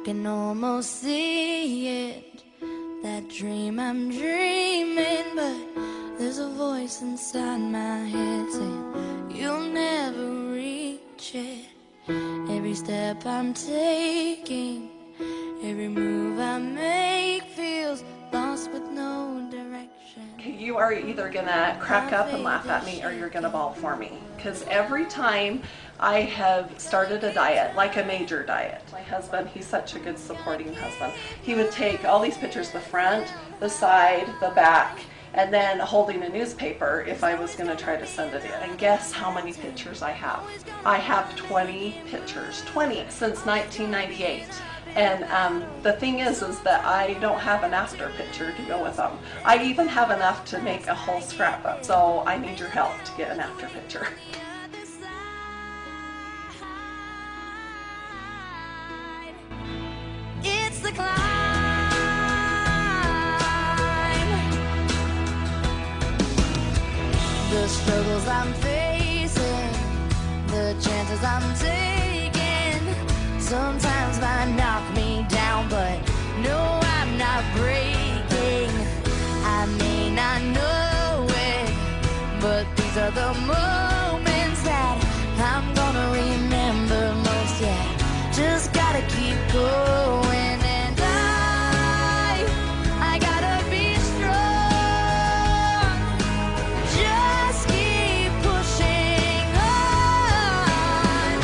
can almost see it, that dream I'm dreaming, but there's a voice inside my head saying you'll never reach it. Every step I'm taking, every move I make feels lost with no direction. You are either gonna crack up and laugh at me or you're gonna bawl for me. Because every time I have started a diet, like a major diet, my husband, he's such a good supporting husband, he would take all these pictures, the front, the side, the back, and then holding a newspaper if I was going to try to send it in. And guess how many pictures I have? I have 20 pictures, 20 since 1998. And the thing is that I don't have an after picture to go with them. I even have enough to make a whole scrapbook. So I need your help to get an after picture. It's the climb. The struggles I'm facing, the chances I'm taking, sometimes might knock me down, but no, I'm not breaking. I may not know it, but these are the moments that I'm gonna remember most. Yeah, just gotta keep going, and I gotta be strong. Just keep pushing on,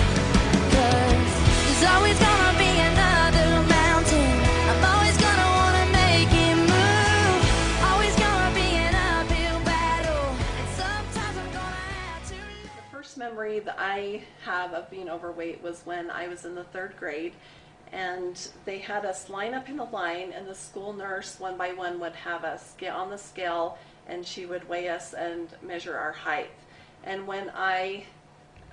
'cause there's always gonna be another mountain. I'm always gonna wanna make it move. Always gonna be an uphill battle, and sometimes I'm gonna have to. The first memory that I have of being overweight was when I was in the 3rd grade, and they had us line up in a line, and the school nurse one by one would have us get on the scale, and she would weigh us and measure our height. And when I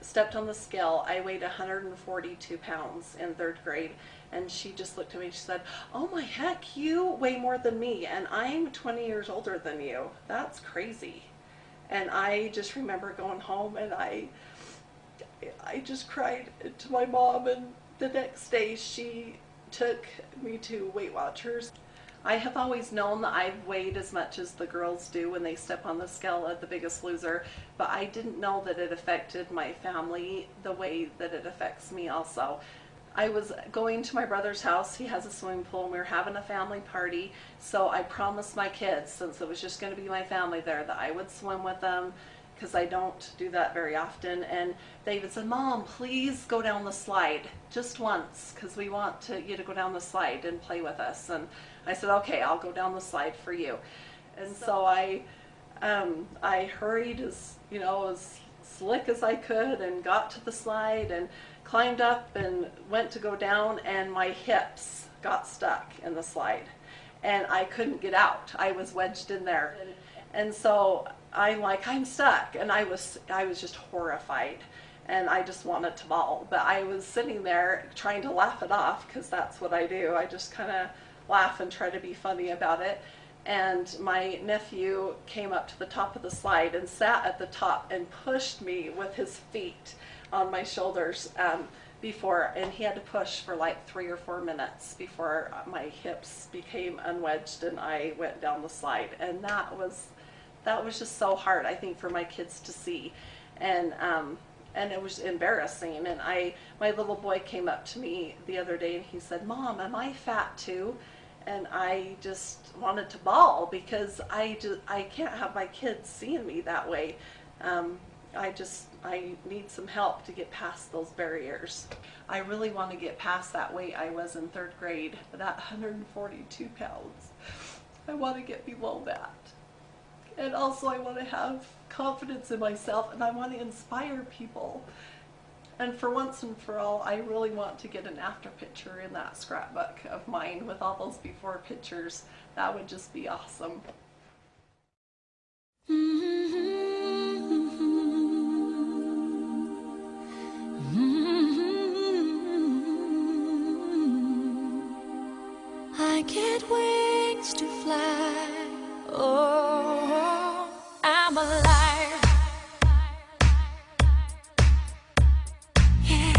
stepped on the scale, I weighed 142 pounds in 3rd grade, and she just looked at me and she said, "Oh my heck, you weigh more than me, and I'm 20 years older than you. That's crazy." And I just remember going home, and I just cried to my mom, and the next day she took me to Weight Watchers. I have always known that I've weighed as much as the girls do when they step on the scale at The Biggest Loser, but I didn't know that it affected my family the way that it affects me also. I was going to my brother's house. He has a swimming pool, and we were having a family party, so I promised my kids, since it was just going to be my family there, that I would swim with them, because I don't do that very often. And David said, "Mom, please go down the slide just once, because we want you to go down the slide and play with us." And I said, "Okay, I'll go down the slide for you." And so I hurried as slick as I could, and got to the slide and climbed up and went to go down, and my hips got stuck in the slide, and I couldn't get out. I was wedged in there, and so I'm stuck, and I was just horrified, and I just wanted to bawl. But I was sitting there trying to laugh it off, because that's what I do. I just kind of laugh and try to be funny about it. And my nephew came up to the top of the slide and sat at the top and pushed me with his feet on my shoulders and he had to push for like 3 or 4 minutes before my hips became unwedged and I went down the slide. And that was just so hard, I think, for my kids to see, and it was embarrassing. And my little boy came up to me the other day, and he said, "Mom, am I fat too?" And I just wanted to bawl, because I can't have my kids seeing me that way. I need some help to get past those barriers. I really want to get past that weight I was in 3rd grade, that 142 pounds. I want to get below that. And also I want to have confidence in myself, and I want to inspire people. And for once and for all, I really want to get an after picture in that scrapbook of mine with all those before pictures. That would just be awesome. I get wings to fly. Oh, I'm alive. Yeah.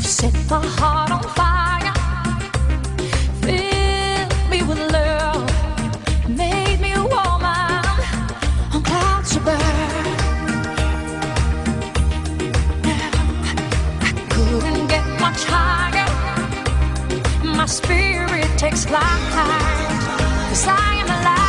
Set my heart on fire, fill me with love, made me a woman on clouds above. I couldn't get much higher, my spirit takes flight, 'cause I am alive.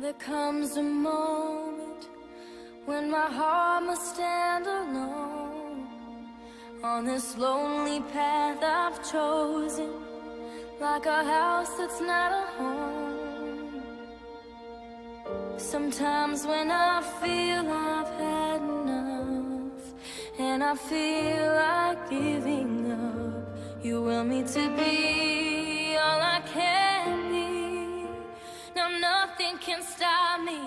There comes a moment when my heart must stand alone on this lonely path I've chosen, like a house that's not a home. Sometimes when I feel I've had enough and I feel like giving up, you will me to be all I can be. Now nothing can stop me.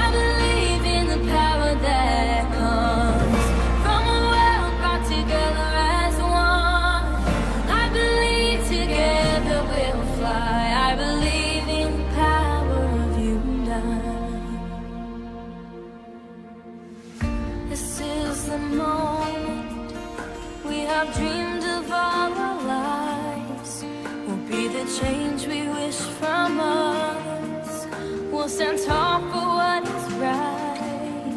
I believe in the power that comes from a world brought together as one. I believe together we'll fly. I believe in the power of you and I. This is the moment we have dreamed of all our lives. We'll be the change we wish from others. We'll stand tall for what is right.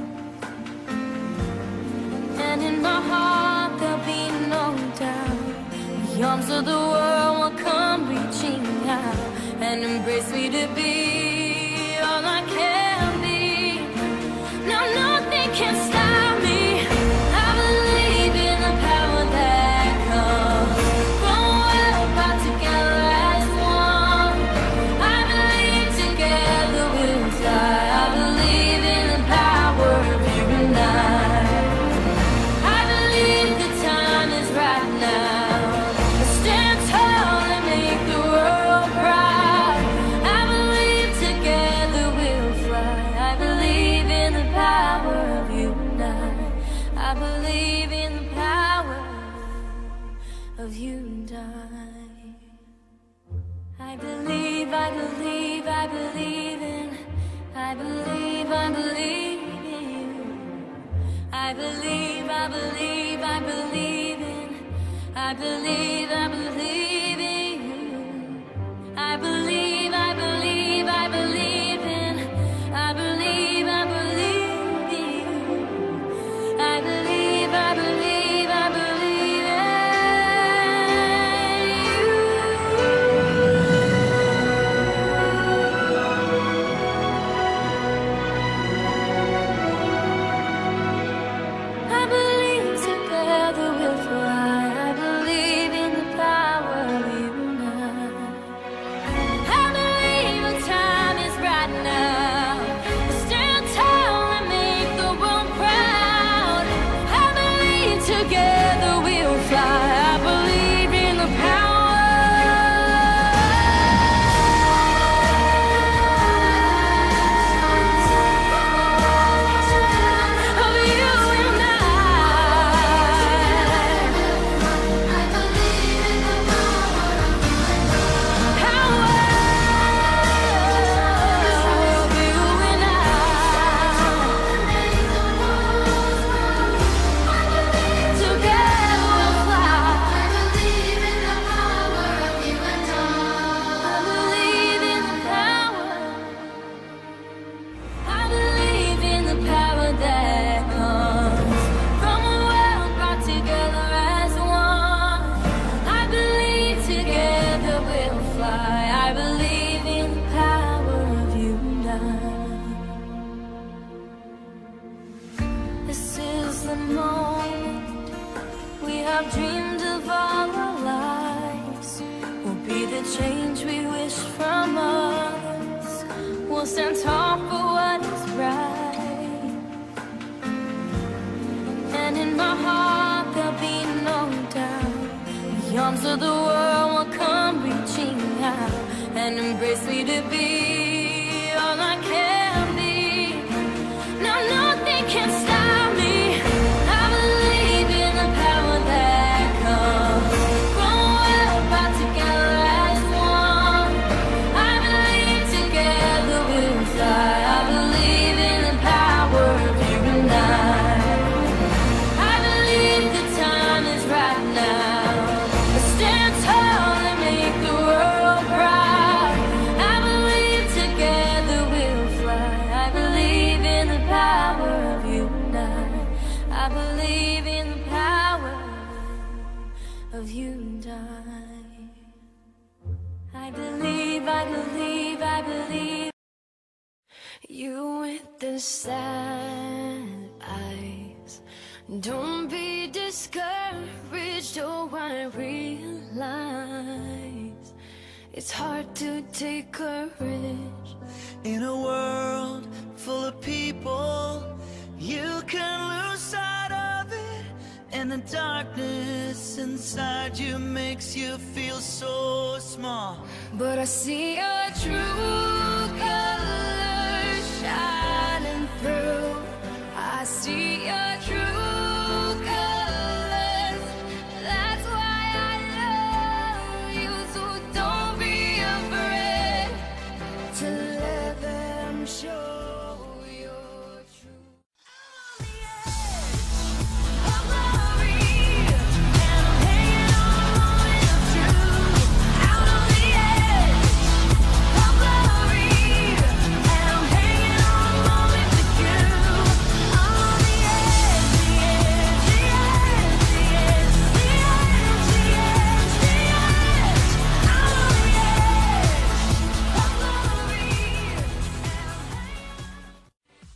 And in my heart there'll be no doubt. The arms of the world will come reaching out and embrace me to be all I can be. Now nothing can stop me. I believe in the power that comes from a world brought together as one. I believe together we'll fly. I believe in the power of you and I believe the time is right now to stand tall and make the world proud. I believe together we'll fly. I believe in the power of you and I believe in the power of you and I believe, I believe, I believe in, I believe, I believe in you. I believe, I believe, I believe in, I believe, I believe in you. I believe, I believe, I believe in, I believe, I believe in you. I believe, I believe, I believe in you. I believe together we'll fly. I believe in the of our lives will be the change we wish from others. We'll stand tall for what is right, and in my heart there'll be no doubt. The arms of the world will come reaching out and embrace me to be all I can be. Now nothing can stop me. I believe in the power that comes from we're brought together as one. I believe together we'll fly. I believe in the power of you and I believe the time is right now. Let's stand tall and make the world proud. I believe together we'll fly. I believe in the power of you and I believe in the power of you and I believe, I believe, I believe. You with the sad eyes, don't be discouraged. Oh, I realize it's hard to take courage. In a world full of people, you can lose sight of it, and the darkness inside you makes you feel so small. But I see your true colors shining through. I see your true colors. That's why I love you. So don't be afraid to let them show your truth. I'm on the edge of glory, and I'm hanging on with you. Out on the edge of glory, and I'm hanging on moment with you. I'm on the edge, the edge, the edge, the edge, the edge, the edge, the edge. I'm on the edge of glory, and I'm hanging.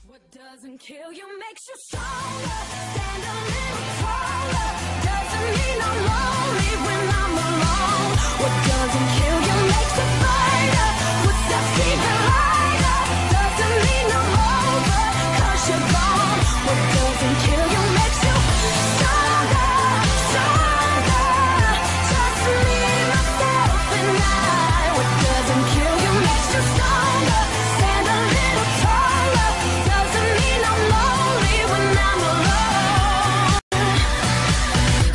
What doesn't kill you makes you stronger. Stand a little taller. Doesn't mean I'm lonely when I'm alone. What doesn't kill you makes you fighter. Footsteps even lighter. Doesn't mean I'm over, 'cause you're gone. What doesn't kill you makes you stronger, stronger. Just me, myself, and I. What doesn't kill you makes you stronger. Stand a little taller. Doesn't mean I'm lonely when I'm alone.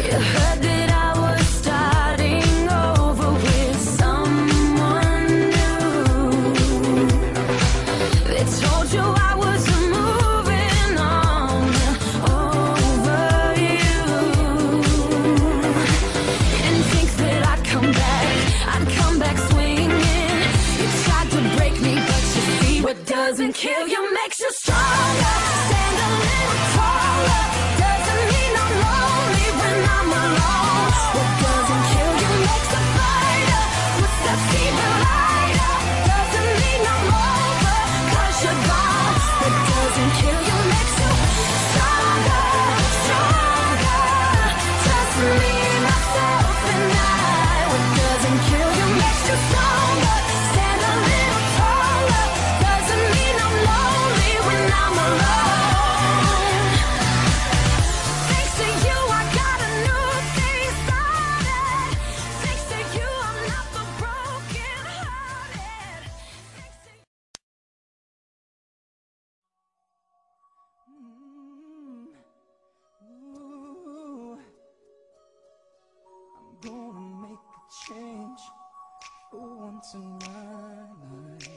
You heard that I was starting over with someone new. They told you I was moving on over you. Didn't think that I'd come back swinging. You tried to break me, but you see what doesn't kill you makes you stronger. Stand a little taller. Doesn't mean I'm lonely when I'm alone. What doesn't kill you makes a fighter. Footsteps even lighter. Doesn't mean I'm over, 'cause you're gone. What doesn't kill you makes you stronger, stronger. Just me, myself, and I. What doesn't kill you makes you stronger. Stand a little taller. Doesn't mean I'm lonely when I'm alone. Thanks to you, I got a new day started. Thanks to you, I'm not so broken hearted. Thanks to you. Ooh, I'm gonna make a change for once in my life.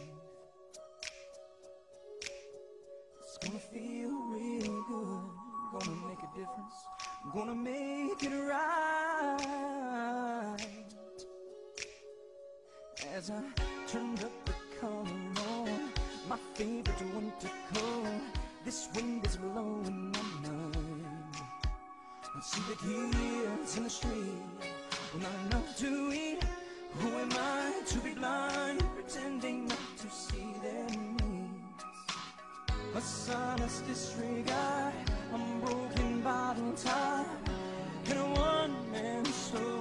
It's gonna feel real good. Gonna make a difference. I'm gonna make it right. As I turned up the color on my favorite winter coat, this wind is blowing my mind. I see the kids in the street with not enough to eat. Who am I to be blind, pretending not to see their needs? A son's disregard, I'm broken bottle tied in a one-man show.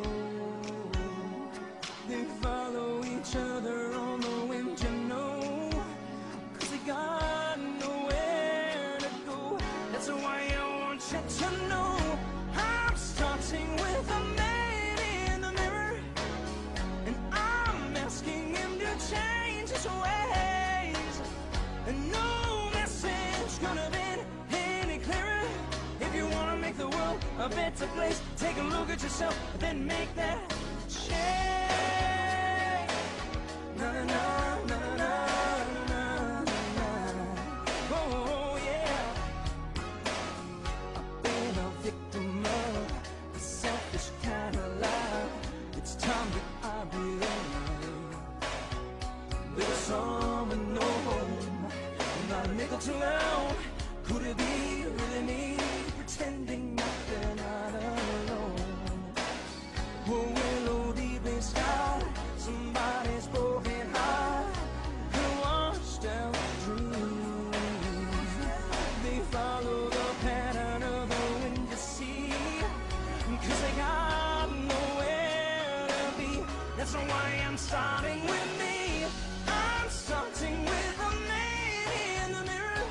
at yourself, then make that change. Na na na na na na na. Oh yeah. I've been a victim of the selfish kind of life. It's time that I realize there's someone no home, not a nickel too loud. Could it be really me pretending that they're not alone? Oh, well, deep inside, somebody's broken heart and washed out dreams. They follow the pattern of the wind, you see, 'cause they got nowhere to be. That's why I'm starting with me. I'm starting with a man in the mirror,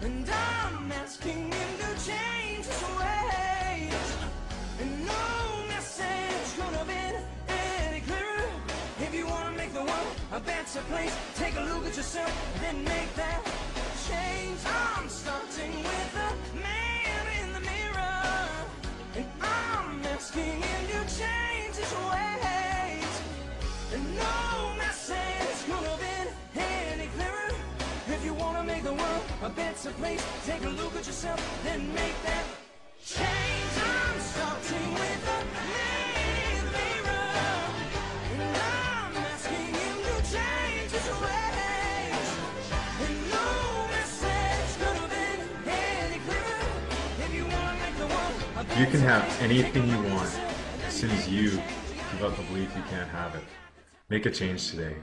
and I'm asking him to change his ways. And no message could have been any clearer. If you want to make the world a better place, take a look at yourself, then make that change. I'm starting with the man in the mirror, and I'm asking him to change his ways. And no message could have been any clearer. If you want to make the world a better place, take a look at yourself, then make that change. I'm starting with the man in the mirror, and I'm asking him to change his ways. And no message could have been any clearer. If you want to make the world a better place, You can have anything you want as soon as you give up the belief you can't have it. Make a change today.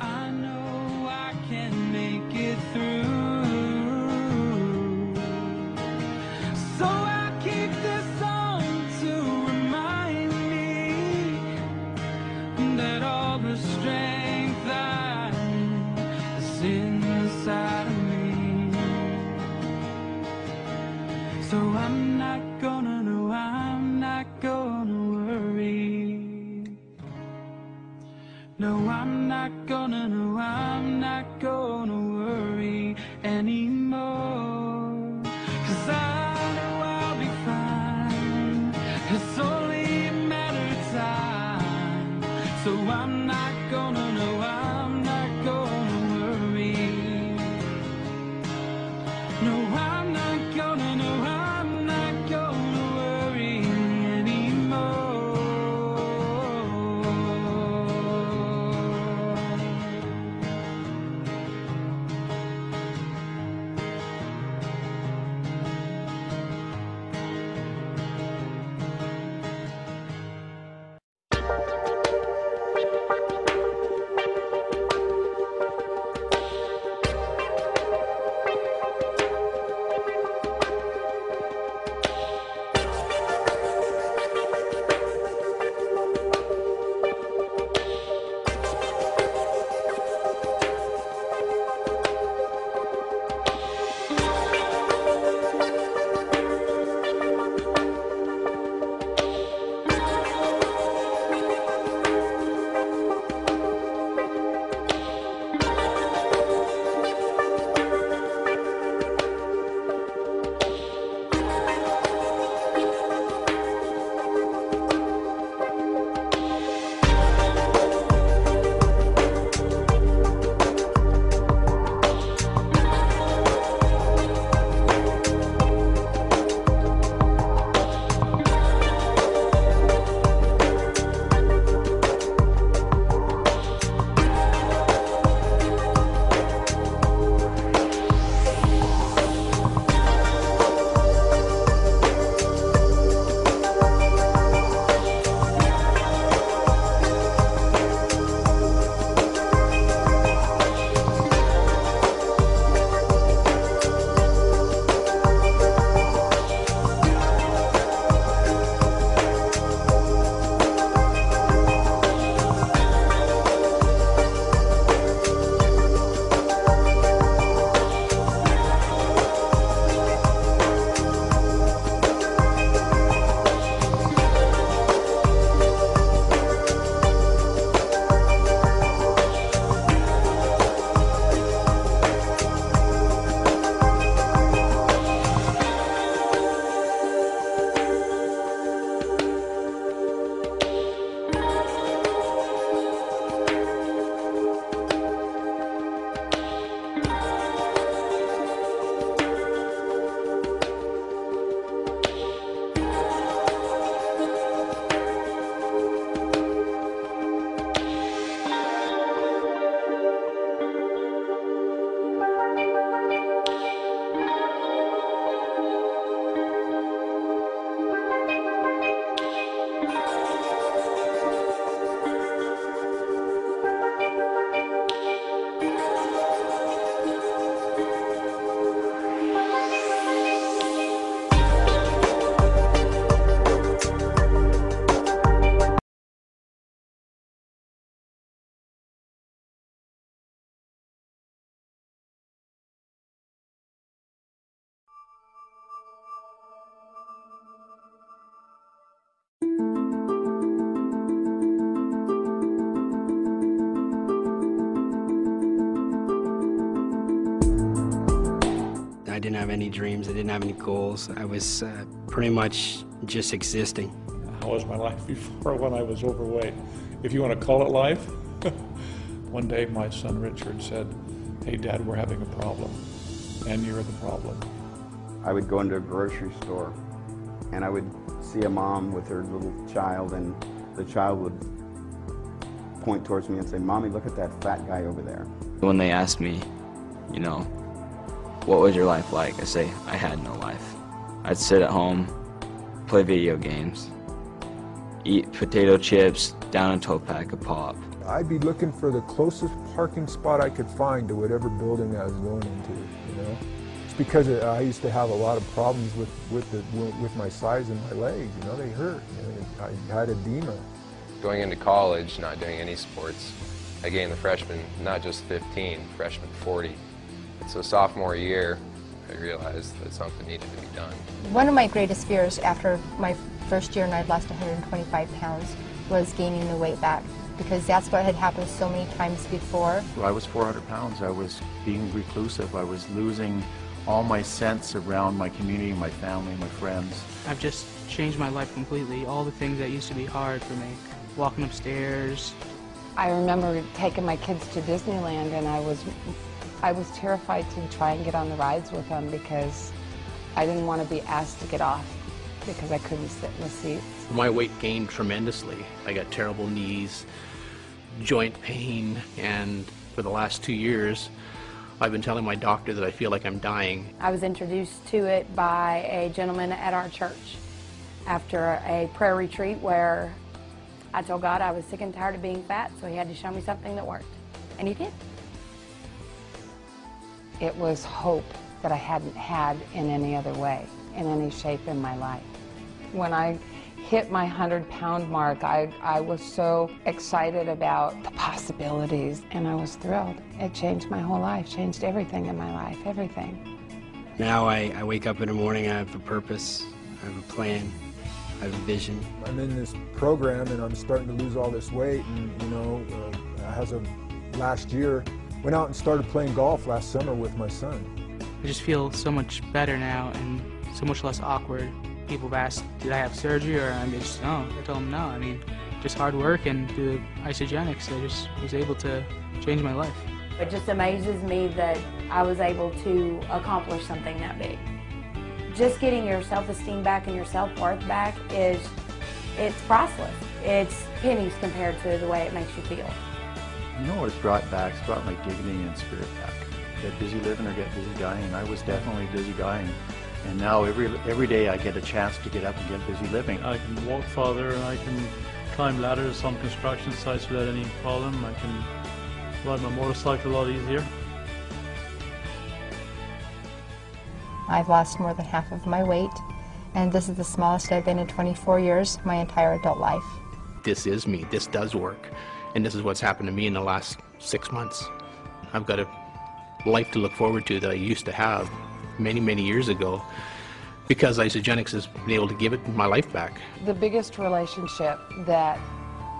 I know I can make it through. So I keep this song to remind me that all the strength I need is inside of me. So I'm not gonna worry. No, I'm not gonna worry anymore. 'Cause I know I'll be fine. It's only a matter of time. So I'm not gonna worry. No, I'm not gonna worry anymore. didn't have any dreams. I didn't have any goals. I was pretty much just existing. How was my life before when I was overweight? If you want to call it life. One day my son Richard said, "Hey Dad, we're having a problem, and you're the problem." I would go into a grocery store and I would see a mom with her little child, and the child would point towards me and say, "Mommy, look at that fat guy over there." When they ask me, you know, what was your life like? I say, I had no life. I'd sit at home, play video games, eat potato chips, down a 12-pack of pop. I'd be looking for the closest parking spot I could find to whatever building I was going into, you know. It's because I used to have a lot of problems with my size and my legs, you know, they hurt. You know, I had edema. Going into college, not doing any sports, I gained the freshman, not just 15, freshman 40. So sophomore year, I realized that something needed to be done. One of my greatest fears after my first year and I'd lost 125 pounds was gaining the weight back, because that's what had happened so many times before. I was 400 pounds. I was being reclusive. I was losing all my sense around my community, my family, my friends. I've just changed my life completely. All the things that used to be hard for me, walking upstairs. I remember taking my kids to Disneyland, and I was terrified to try and get on the rides with them because I didn't want to be asked to get off because I couldn't sit in the seats. My weight gained tremendously. I got terrible knees, joint pain, and for the last 2 years I've been telling my doctor that I feel like I'm dying. I was introduced to it by a gentleman at our church after a prayer retreat where I told God I was sick and tired of being fat, so he had to show me something that worked. And he did. It was hope that I hadn't had in any other way, in any shape in my life. When I hit my 100-pound mark, I was so excited about the possibilities, and I was thrilled. It changed my whole life, changed everything in my life, everything. Now I wake up in the morning, I have a purpose, I have a plan, I have a vision. I'm in this program and I'm starting to lose all this weight, and you know, as of last year, went out and started playing golf last summer with my son. I just feel so much better now and so much less awkward. People have asked, did I have surgery, or I just, no. I told them no. I mean, just hard work and through Isagenix, I just was able to change my life. It just amazes me that I was able to accomplish something that big. Just getting your self-esteem back and your self-worth back it's priceless. It's pennies compared to the way it makes you feel. You know what it's brought back? It's brought my dignity and spirit back. Get busy living or get busy dying, and I was definitely busy dying. And now every day I get a chance to get up and get busy living. I can walk farther, and I can climb ladders on construction sites without any problem. I can ride my motorcycle a lot easier. I've lost more than half of my weight, and this is the smallest I've been in 24 years, my entire adult life. This is me, this does work, and this is what's happened to me in the last 6 months. I've got a life to look forward to that I used to have many, many years ago, because Isagenix has been able to give it my life back. The biggest relationship that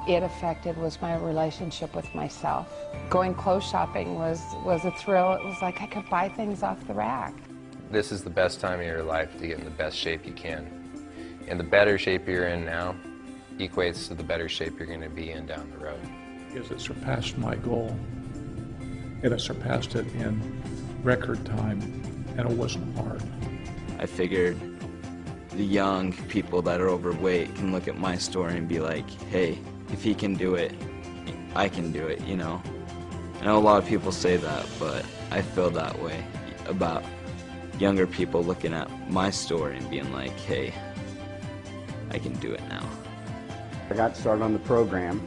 it affected was my relationship with myself. Going clothes shopping was a thrill. It was like I could buy things off the rack. This is the best time of your life to get in the best shape you can. And the better shape you're in now equates to the better shape you're going to be in down the road. Because it surpassed my goal. It surpassed it in record time, and it wasn't hard. I figured the young people that are overweight can look at my story and be like, hey, if he can do it, I can do it, you know? I know a lot of people say that, but I feel that way about younger people looking at my story and being like, hey, I can do it now. I got started on the program,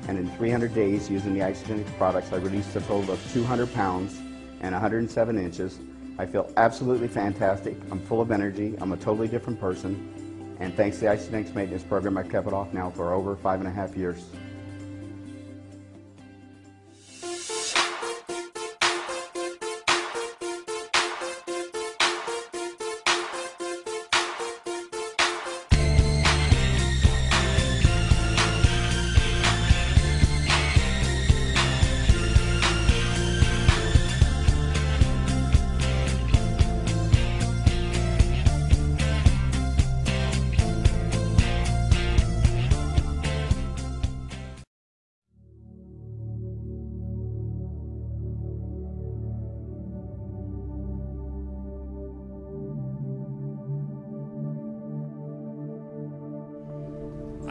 and in 300 days using the Isagenix products, I reduced a total of 200 pounds and 107 inches. I feel absolutely fantastic. I'm full of energy. I'm a totally different person. And thanks to the Isagenix maintenance program, I've kept it off now for over 5.5 years.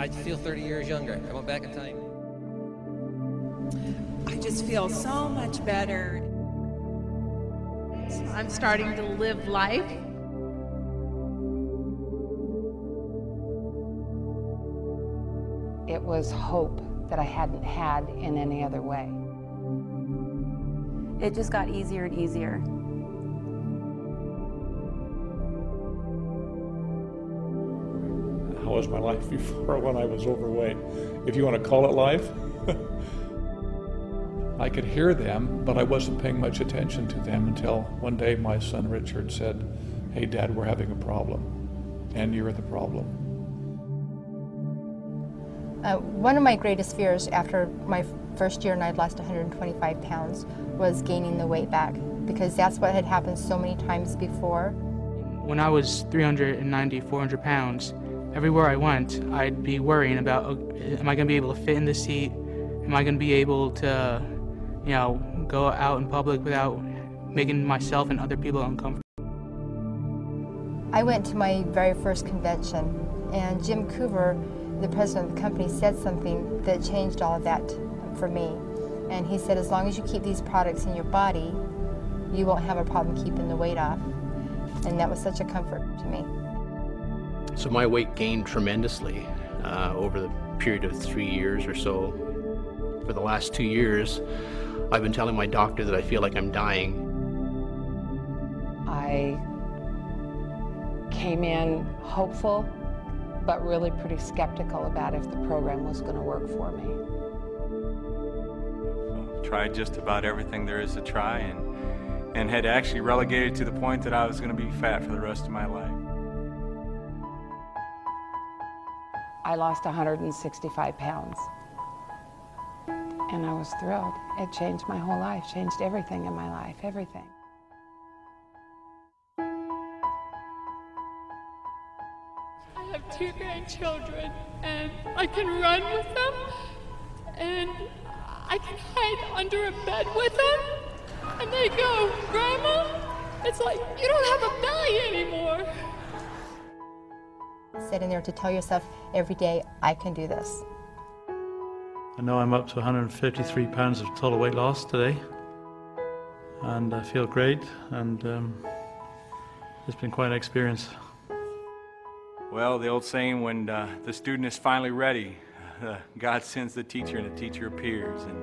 I feel 30 years younger. I went back in time. I just feel so much better. I'm starting to live life. It was hope that I hadn't had in any other way. It just got easier and easier. How was my life before when I was overweight? If you want to call it life. I could hear them, but I wasn't paying much attention to them until one day my son Richard said, "Hey Dad, we're having a problem, and you're the problem." One of my greatest fears after my first year and I'd lost 125 pounds was gaining the weight back, because that's what had happened so many times before. When I was 390, 400 pounds, everywhere I went, I'd be worrying about, am I going to be able to fit in this seat? Am I going to be able to, you know, go out in public without making myself and other people uncomfortable? I went to my very first convention, and Jim Coover, the president of the company, said something that changed all of that for me. And he said, as long as you keep these products in your body, you won't have a problem keeping the weight off. And that was such a comfort to me. So my weight gained tremendously over the period of 3 years or so. For the last 2 years, I've been telling my doctor that I feel like I'm dying. I came in hopeful, but really pretty skeptical about if the program was going to work for me. Tried just about everything there is to try, and had actually relegated to the point that I was going to be fat for the rest of my life. I lost 165 pounds, and I was thrilled. It changed my whole life, changed everything in my life, everything. I have 2 grandchildren, and I can run with them, and I can hide under a bed with them, and they go, "Grandma, it's like you don't have a belly anymore." Sitting there to tell yourself every day, I can do this. I know I'm up to 153 pounds of total weight loss today, and I feel great, and it's been quite an experience. Well, the old saying, when the student is finally ready, God sends the teacher and the teacher appears, and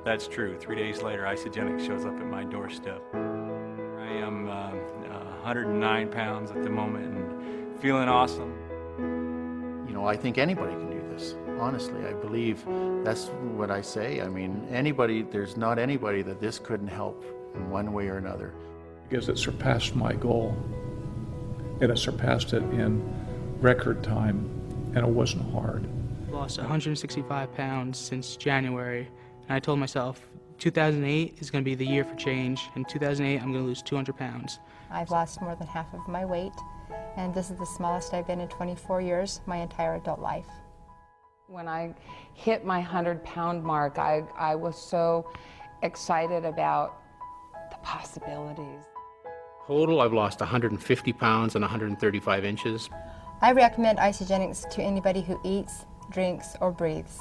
that's true. 3 days later, Isagenix shows up at my doorstep. I am 109 pounds at the moment and feeling awesome. You know, I think anybody can do this. Honestly, I believe that's what I say. I mean, anybody, there's not anybody that this couldn't help in one way or another. Because it surpassed my goal, and it surpassed it in record time, and it wasn't hard. Lost 165 pounds since January, and I told myself 2008 is going to be the year for change. In 2008, I'm going to lose 200 pounds. I've lost more than half of my weight, and this is the smallest I've been in 24 years, my entire adult life. When I hit my 100-pound mark, I was so excited about the possibilities. Total, I've lost 150 pounds and 135 inches. I recommend Isagenix to anybody who eats, drinks, or breathes.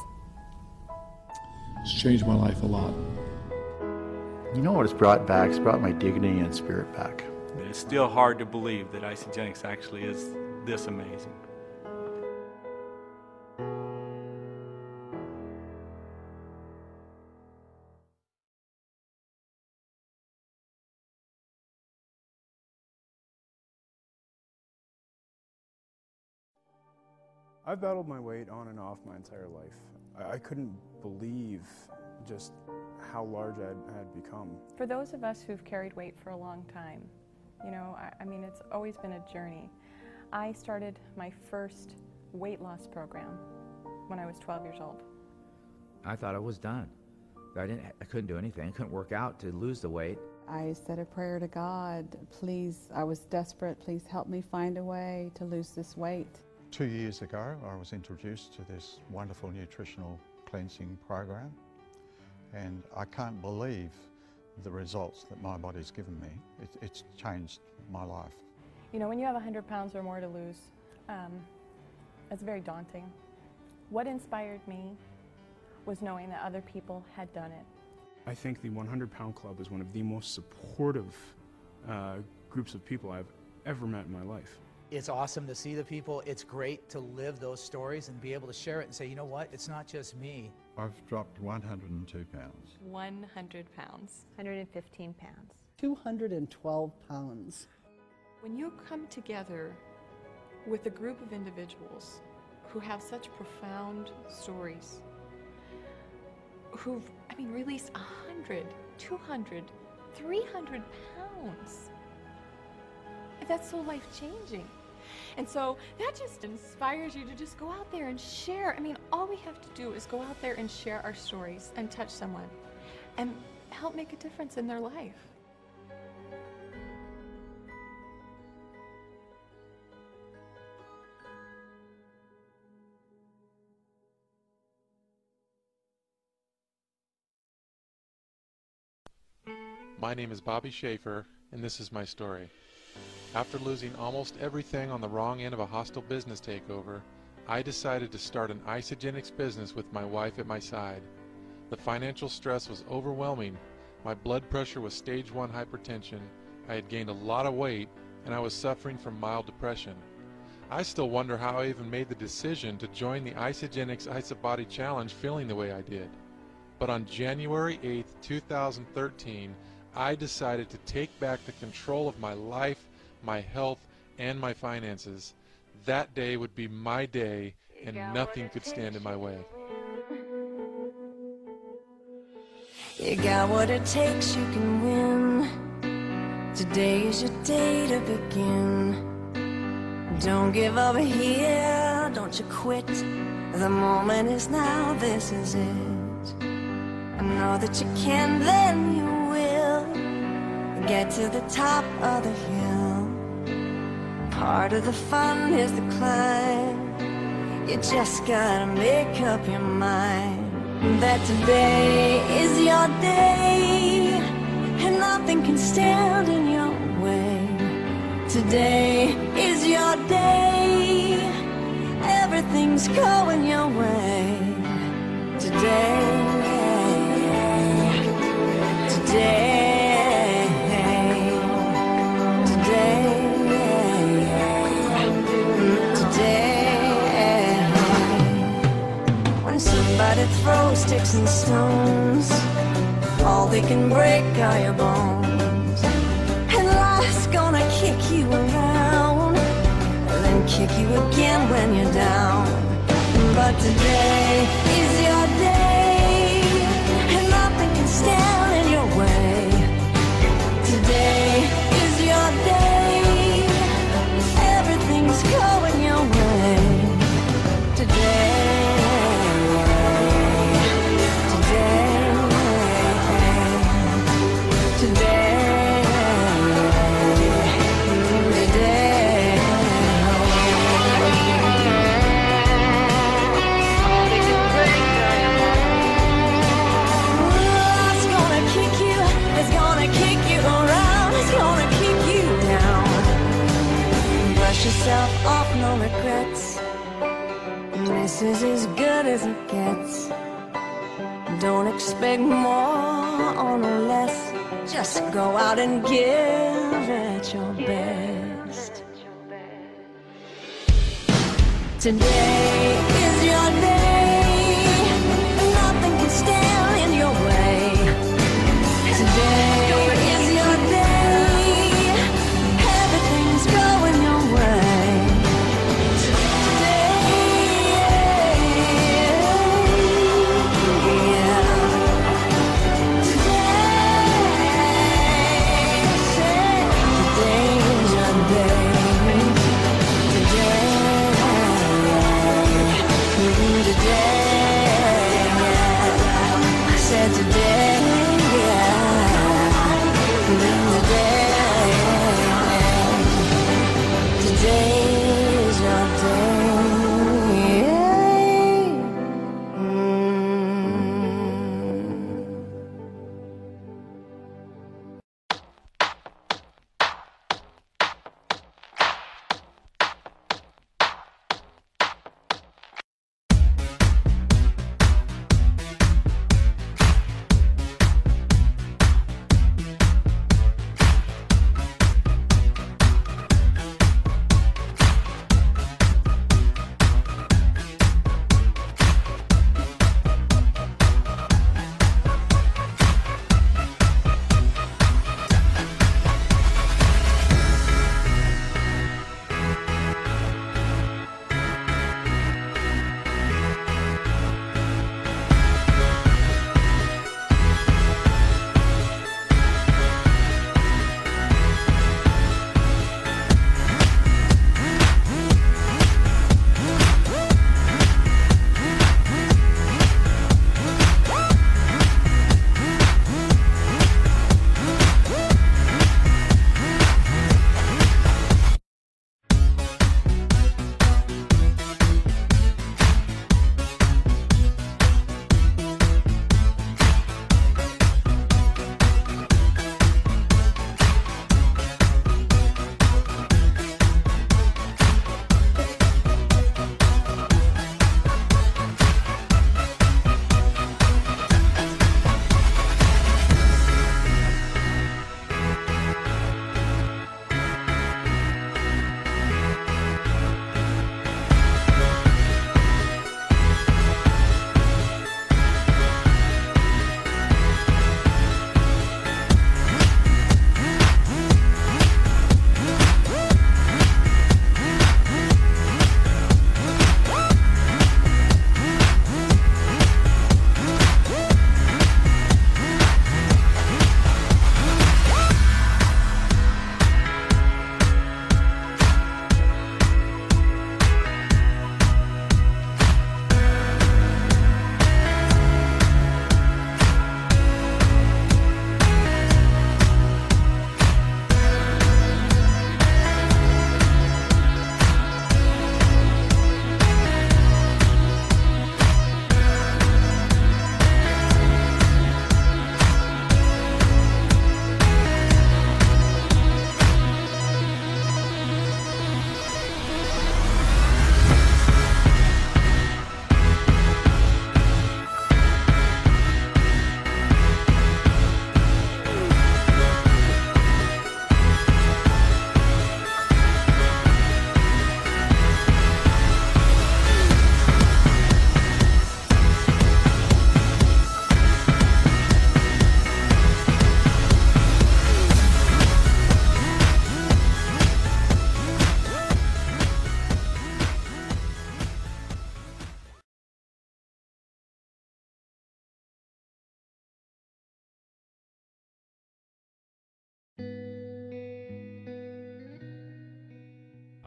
It's changed my life a lot. You know what it's brought back? It's brought my dignity and spirit back. It's still hard to believe that Isagenix actually is this amazing. I've battled my weight on and off my entire life. I couldn't believe just how large I had become. For those of us who've carried weight for a long time, you know, I mean, it's always been a journey. I started my first weight loss program when I was 12 years old. I thought I was done. I couldn't do anything. I couldn't work out to lose the weight. I said a prayer to God, please, I was desperate, please help me find a way to lose this weight. 2 years ago, I was introduced to this wonderful nutritional cleansing program, and I can't believe the results that my body's given me. It's changed my life. You know, when you have 100 pounds or more to lose, it's very daunting. What inspired me was knowing that other people had done it. I think the 100 Pound Club is one of the most supportive groups of people I've ever met in my life. It's awesome to see the people. It's great to live those stories and be able to share it and say, you know what, it's not just me. I've dropped 102 pounds. 100 pounds. 115 pounds. 212 pounds. When you come together with a group of individuals who have such profound stories, who've, released 100, 200, 300 pounds, that's so life-changing. And so that just inspires you to just go out there and share. All we have to do is go out there and share our stories and touch someone and help make a difference in their life. My name is Bobby Schaefer, and this is my story. After losing almost everything on the wrong end of a hostile business takeover, I decided to start an Isagenix business with my wife at my side. The financial stress was overwhelming. My blood pressure was stage 1 hypertension. I had gained a lot of weight, and I was suffering from mild depression. I still wonder how I even made the decision to join the Isagenix Isabody Challenge feeling the way I did. But on January 8th, 2013, I decided to take back the control of my life, my health, and my finances. That day would be my day, and nothing could stand in my way. You got what it takes, you can win. Today is your day to begin. Don't give up here, don't you quit. The moment is now, this is it. I know that you can, then you will get to the top of the hill. Part of the fun is the climb. You just gotta make up your mind that today is your day, and nothing can stand in your way. Today is your day, everything's going your way. Today, today, today. When somebody throws sticks and stones, all they can break are your bones. And life's gonna kick you around, and then kick you again when you're down. But today is your day, and nothing can stand in your way. Today is your day, everything's going your way. Today, today, today, It's gonna kick you, it's gonna kick you around, it's gonna kick you down. Brush yourself off, no regrets. This is as good as it gets. Don't expect more or no less. Just go out and give it your best. Today is your day, nothing can stand in your way. Today is your day, everything's going your way. Today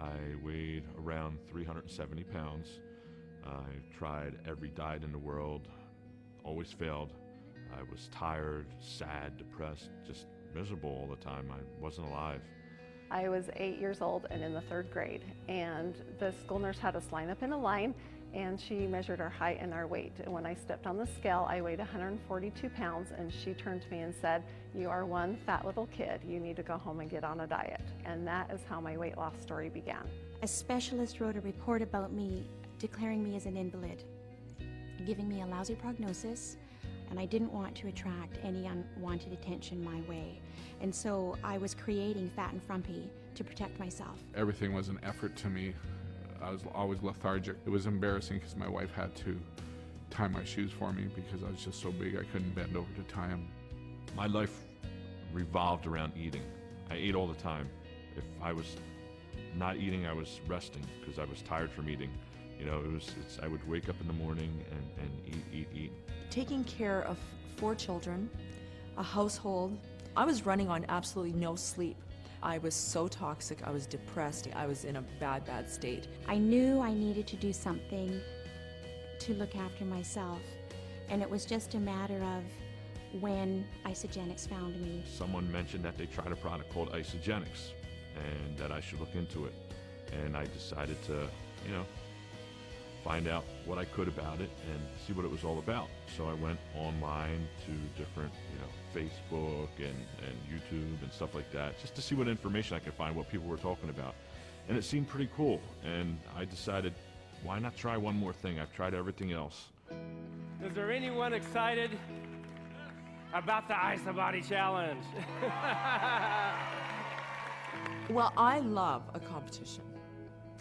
I weighed around 370 pounds. I tried every diet in the world, always failed. I was tired, sad, depressed, just miserable all the time. I wasn't alive. I was 8 years old and in the 3rd grade, and the school nurse had us line up in a line, and she measured our height and our weight. And when I stepped on the scale, I weighed 142 pounds, and she turned to me and said, "You are one fat little kid. You need to go home and get on a diet." And that is how my weight loss story began. A specialist wrote a report about me, declaring me as an invalid, giving me a lousy prognosis, and I didn't want to attract any unwanted attention my way. And so I was creating Fat and Frumpy to protect myself. Everything was an effort to me. I was always lethargic. It was embarrassing because my wife had to tie my shoes for me because I was just so big I couldn't bend over to tie them. My life revolved around eating. I ate all the time. If I was not eating, I was resting because I was tired from eating. You know, I would wake up in the morning and eat. Taking care of 4 children, a household, I was running on absolutely no sleep. I was so toxic, I was depressed, I was in a bad state. I knew I needed to do something to look after myself, and it was just a matter of when Isagenix found me. Someone mentioned that they tried a product called Isagenix and that I should look into it. And I decided to, find out what I could about it and see what it was all about. So I went online to different, Facebook and YouTube and stuff like that, just to see what information I could find, what people were talking about. And it seemed pretty cool. And I decided, why not try one more thing? I've tried everything else. Is there anyone excited about the Isabody Challenge? Well, I love a competition.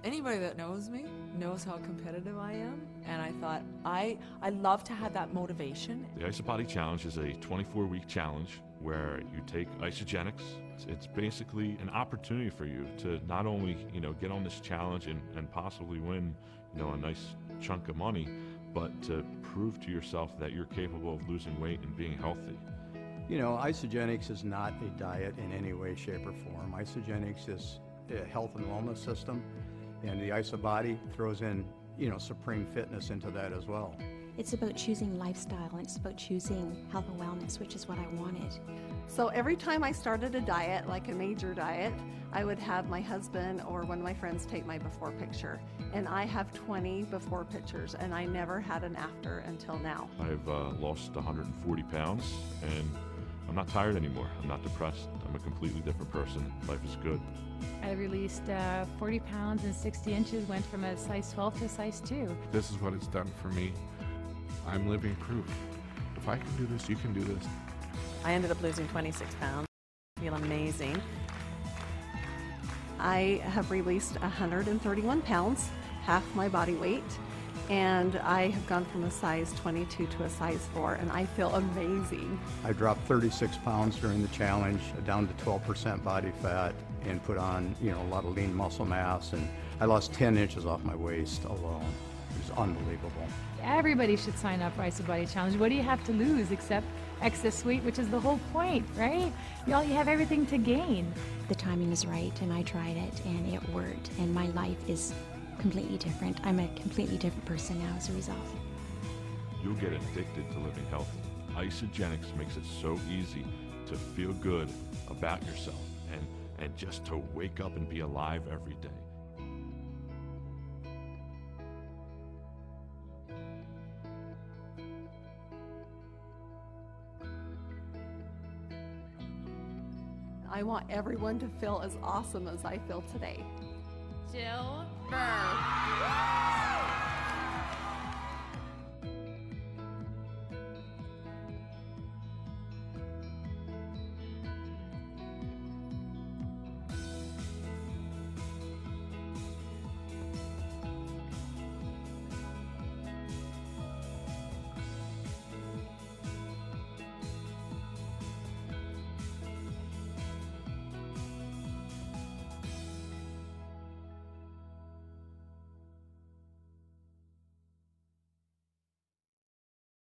Anybody that knows me knows how competitive I am, and I thought I love to have that motivation. The Isabody Challenge is a 24-week challenge where you take Isagenix. It's basically an opportunity for you to not only get on this challenge and possibly win a nice chunk of money, but to prove to yourself that you're capable of losing weight and being healthy. Isagenix is not a diet in any way, shape, or form. Isagenix is a health and wellness system. And the Isabody throws in, supreme fitness into that as well. It's about choosing lifestyle, and it's about choosing health and wellness, which is what I wanted. So every time I started a diet, like a major diet, I would have my husband or one of my friends take my before picture. And I have 20 before pictures, and I never had an after until now. I've lost 140 pounds, and I'm not tired anymore. I'm not depressed. I'm a completely different person. Life is good. I released 40 pounds and 60 inches, went from a size 12 to a size 2. This is what it's done for me. I'm living proof. If I can do this, you can do this. I ended up losing 26 pounds. I feel amazing. I have released 131 pounds, half my body weight, and I have gone from a size 22 to a size 4, and I feel amazing. I dropped 36 pounds during the challenge, down to 12% body fat, and put on, a lot of lean muscle mass, and I lost 10 inches off my waist alone. It was unbelievable. Everybody should sign up for Isabody Challenge. What do you have to lose except excess weight, which is the whole point, right? You have everything to gain. The timing is right, and I tried it, and it worked, and my life is completely different. I'm a completely different person now as a result. You'll get addicted to living healthy. Isagenix makes it so easy to feel good about yourself and just to wake up and be alive every day. I want everyone to feel as awesome as I feel today. Jill Burr.